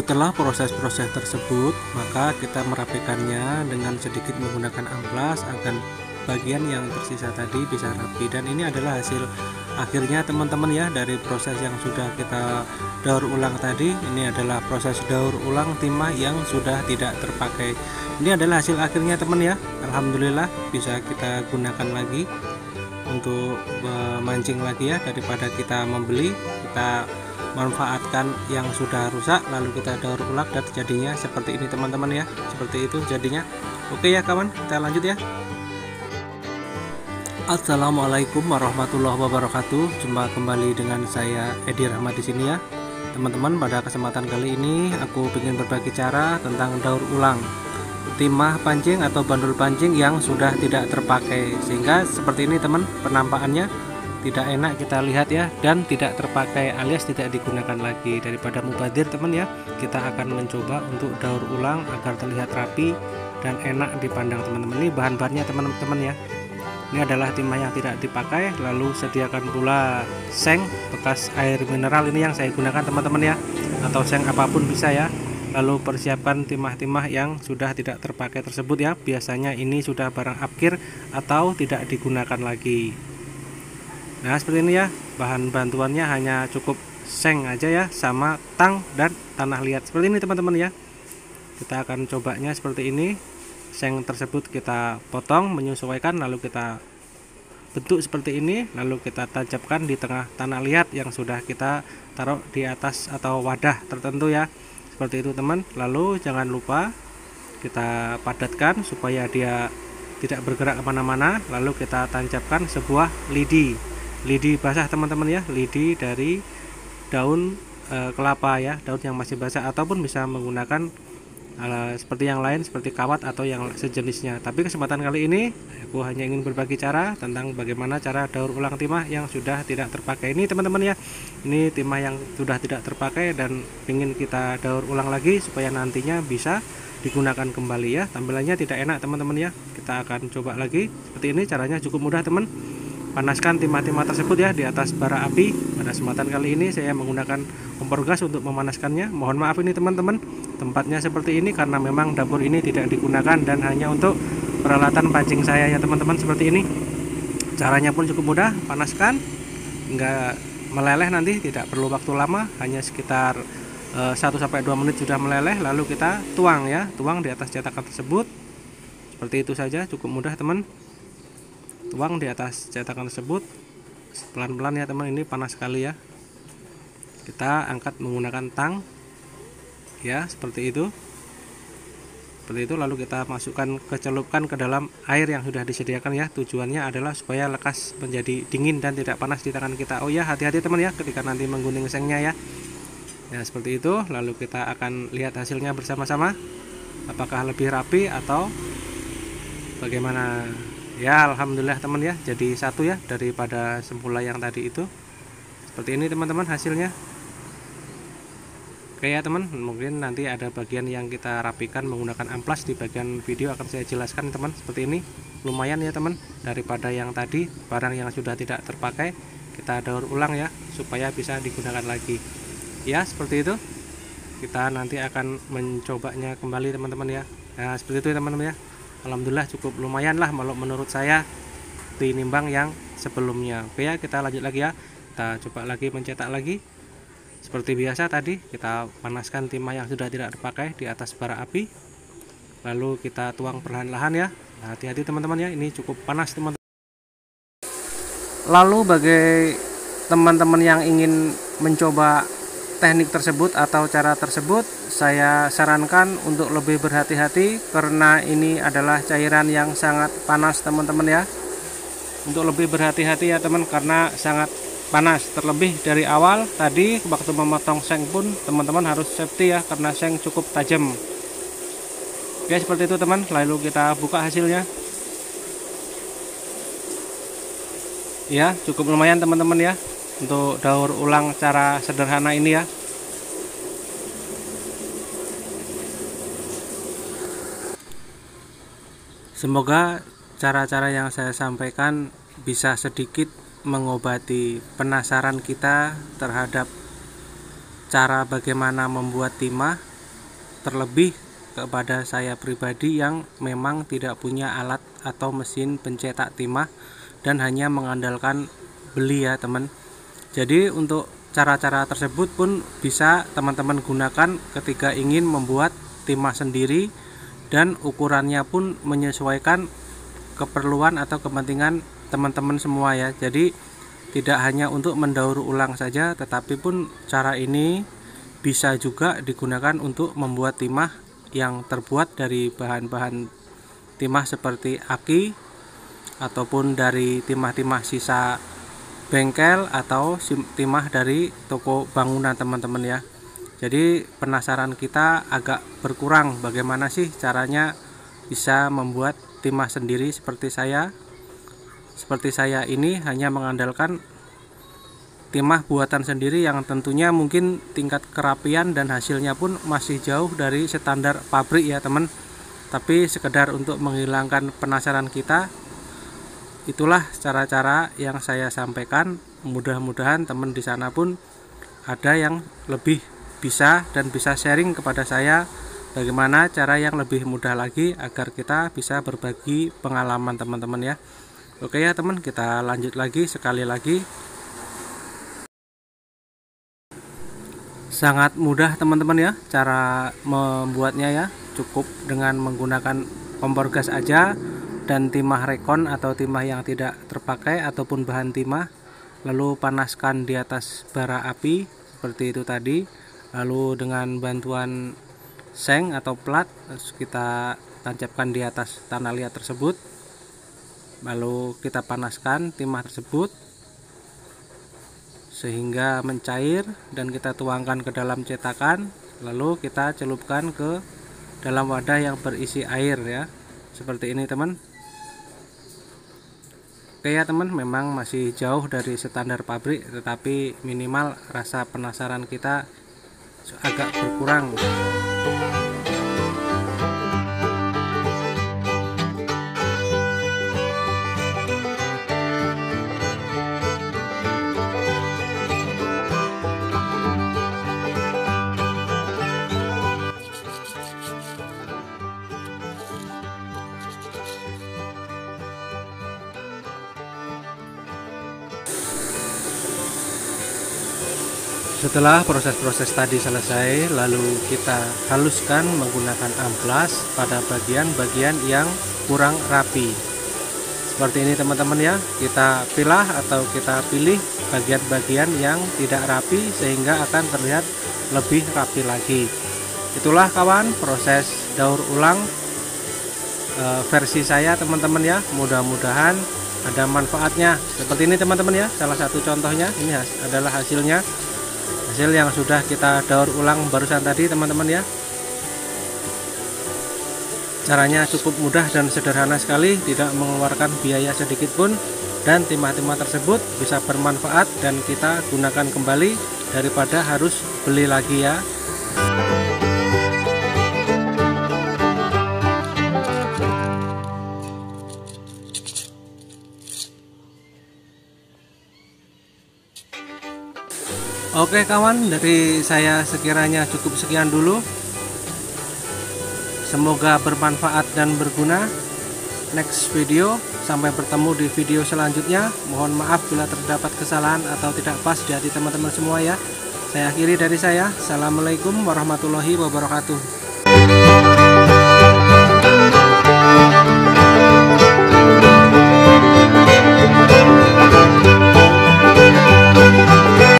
Setelah proses-proses tersebut, maka kita merapikannya dengan sedikit menggunakan amplas agar bagian yang tersisa tadi bisa rapi. Dan ini adalah hasil akhirnya teman-teman ya, dari proses yang sudah kita daur ulang tadi. Ini adalah proses daur ulang timah yang sudah tidak terpakai. Ini adalah hasil akhirnya teman ya. Alhamdulillah bisa kita gunakan lagi untuk memancing lagi ya, daripada kita membeli. Kita manfaatkan yang sudah rusak lalu kita daur ulang dan jadinya seperti ini teman-teman ya, seperti itu jadinya. Oke ya kawan, kita lanjut ya. Assalamualaikum warahmatullahi wabarakatuh. Jumpa kembali dengan saya Edi Rahmat di sini ya teman-teman. Pada kesempatan kali ini aku ingin berbagi cara tentang daur ulang timah pancing atau bandul pancing yang sudah tidak terpakai, sehingga seperti ini teman penampakannya. Tidak enak kita lihat ya, dan tidak terpakai alias tidak digunakan lagi. Daripada mubazir teman ya, kita akan mencoba untuk daur ulang agar terlihat rapi dan enak dipandang teman-teman. Ini bahan-bahannya teman-teman ya. Ini adalah timah yang tidak dipakai. Lalu sediakan pula seng bekas air mineral, ini yang saya gunakan teman-teman ya, atau seng apapun bisa ya. Lalu persiapkan timah-timah yang sudah tidak terpakai tersebut ya. Biasanya ini sudah barang akhir atau tidak digunakan lagi. Nah seperti ini ya, bahan bantuannya hanya cukup seng aja ya, sama tang dan tanah liat seperti ini teman-teman ya. Kita akan cobanya seperti ini. Seng tersebut kita potong menyesuaikan, lalu kita bentuk seperti ini, lalu kita tancapkan di tengah tanah liat yang sudah kita taruh di atas atau wadah tertentu ya, seperti itu teman. Lalu jangan lupa kita padatkan supaya dia tidak bergerak kemana-mana. Lalu kita tancapkan sebuah lidi basah teman-teman ya, lidi dari daun kelapa ya, daun yang masih basah, ataupun bisa menggunakan seperti yang lain seperti kawat atau yang sejenisnya. Tapi kesempatan kali ini aku hanya ingin berbagi cara tentang bagaimana cara daur ulang timah yang sudah tidak terpakai ini teman-teman ya. Ini timah yang sudah tidak terpakai dan ingin kita daur ulang lagi supaya nantinya bisa digunakan kembali ya. Tampilannya tidak enak teman-teman ya. Kita akan coba lagi seperti ini. Caranya cukup mudah teman. Panaskan timah-timah tersebut ya di atas bara api. Pada kesempatan kali ini saya menggunakan kompor gas untuk memanaskannya. Mohon maaf ini teman-teman, tempatnya seperti ini karena memang dapur ini tidak digunakan dan hanya untuk peralatan pancing saya ya teman-teman, seperti ini. Caranya pun cukup mudah, panaskan, enggak meleleh nanti, tidak perlu waktu lama, hanya sekitar 1-2 menit sudah meleleh. Lalu kita tuang ya, tuang di atas cetakan tersebut. Seperti itu saja, cukup mudah teman. Tuang di atas cetakan tersebut pelan-pelan ya teman, ini panas sekali ya. Kita angkat menggunakan tang ya, seperti itu lalu kita masukkan, kecelupkan ke dalam air yang sudah disediakan ya. Tujuannya adalah supaya lekas menjadi dingin dan tidak panas di tangan kita. Oh ya, hati-hati teman ya ketika nanti menggunting sengnya ya. Ya seperti itu. Lalu kita akan lihat hasilnya bersama-sama, apakah lebih rapi atau bagaimana. Ya alhamdulillah teman ya, jadi satu ya daripada semula yang tadi itu. Seperti ini teman-teman hasilnya. Oke ya teman, mungkin nanti ada bagian yang kita rapikan menggunakan amplas, di bagian video akan saya jelaskan teman. Seperti ini, lumayan ya teman, daripada yang tadi barang yang sudah tidak terpakai kita daur ulang ya supaya bisa digunakan lagi ya. Seperti itu, kita nanti akan mencobanya kembali teman-teman ya. Nah seperti itu teman-teman ya. Alhamdulillah cukup lumayan lah menurut saya tinimbang yang sebelumnya. Oke ya, kita lanjut lagi ya. Kita coba lagi mencetak lagi. Seperti biasa tadi kita panaskan timah yang sudah tidak terpakai di atas bara api. Lalu kita tuang perlahan-lahan ya. Nah, hati-hati teman-teman ya, ini cukup panas teman-teman. Lalu bagi teman-teman yang ingin mencoba teknik tersebut atau cara tersebut, saya sarankan untuk lebih berhati-hati karena ini adalah cairan yang sangat panas teman-teman ya. Untuk lebih berhati-hati ya teman, karena sangat panas. Terlebih dari awal tadi waktu memotong seng pun teman-teman harus safety ya, karena seng cukup tajam. Oke seperti itu teman. Lalu kita buka hasilnya. Ya cukup lumayan teman-teman ya, untuk daur ulang cara sederhana ini ya. Semoga cara-cara yang saya sampaikan bisa sedikit mengobati penasaran kita terhadap cara bagaimana membuat timah terlebih kepada saya pribadi yang memang tidak punya alat atau mesin pencetak timah dan hanya mengandalkan beli ya teman. Jadi untuk cara-cara tersebut pun bisa teman-teman gunakan ketika ingin membuat timah sendiri, dan ukurannya pun menyesuaikan keperluan atau kepentingan teman-teman semua ya. Jadi tidak hanya untuk mendaur ulang saja, tetapi pun cara ini bisa juga digunakan untuk membuat timah yang terbuat dari bahan-bahan timah seperti aki, ataupun dari timah-timah sisa bengkel, atau timah dari toko bangunan teman-teman ya. Jadi penasaran kita agak berkurang, bagaimana sih caranya bisa membuat timah sendiri seperti saya. Seperti saya ini hanya mengandalkan timah buatan sendiri yang tentunya mungkin tingkat kerapian dan hasilnya pun masih jauh dari standar pabrik ya teman. Tapi sekedar untuk menghilangkan penasaran kita, itulah cara-cara yang saya sampaikan. Mudah-mudahan teman di sana pun ada yang lebih bisa dan bisa sharing kepada saya bagaimana cara yang lebih mudah lagi agar kita bisa berbagi pengalaman teman-teman ya. Oke ya teman, kita lanjut lagi sekali lagi. Sangat mudah teman-teman ya cara membuatnya ya. Cukup dengan menggunakan kompor gas aja dan timah rekon atau timah yang tidak terpakai ataupun bahan timah, lalu panaskan di atas bara api seperti itu tadi. Lalu dengan bantuan seng atau plat kita tancapkan di atas tanah liat tersebut. Lalu kita panaskan timah tersebut sehingga mencair dan kita tuangkan ke dalam cetakan, lalu kita celupkan ke dalam wadah yang berisi air ya, seperti ini teman. Oke ya teman, memang masih jauh dari standar pabrik, tetapi minimal rasa penasaran kita agak berkurang. Setelah proses-proses tadi selesai, lalu kita haluskan menggunakan amplas pada bagian-bagian yang kurang rapi. Seperti ini teman-teman ya, kita pilah atau kita pilih bagian-bagian yang tidak rapi sehingga akan terlihat lebih rapi lagi. Itulah kawan proses daur ulang versi saya teman-teman ya. Mudah-mudahan ada manfaatnya. Seperti ini teman-teman ya, salah satu contohnya ini adalah hasilnya. Hasil yang sudah kita daur ulang barusan tadi teman-teman ya. Caranya cukup mudah dan sederhana sekali, tidak mengeluarkan biaya sedikit pun, dan timah-timah tersebut bisa bermanfaat dan kita gunakan kembali daripada harus beli lagi ya. Oke kawan, dari saya sekiranya cukup sekian dulu. Semoga bermanfaat dan berguna. Next video, sampai bertemu di video selanjutnya. Mohon maaf bila terdapat kesalahan atau tidak pas di hati teman-teman semua ya. Saya akhiri dari saya. Assalamualaikum warahmatullahi wabarakatuh.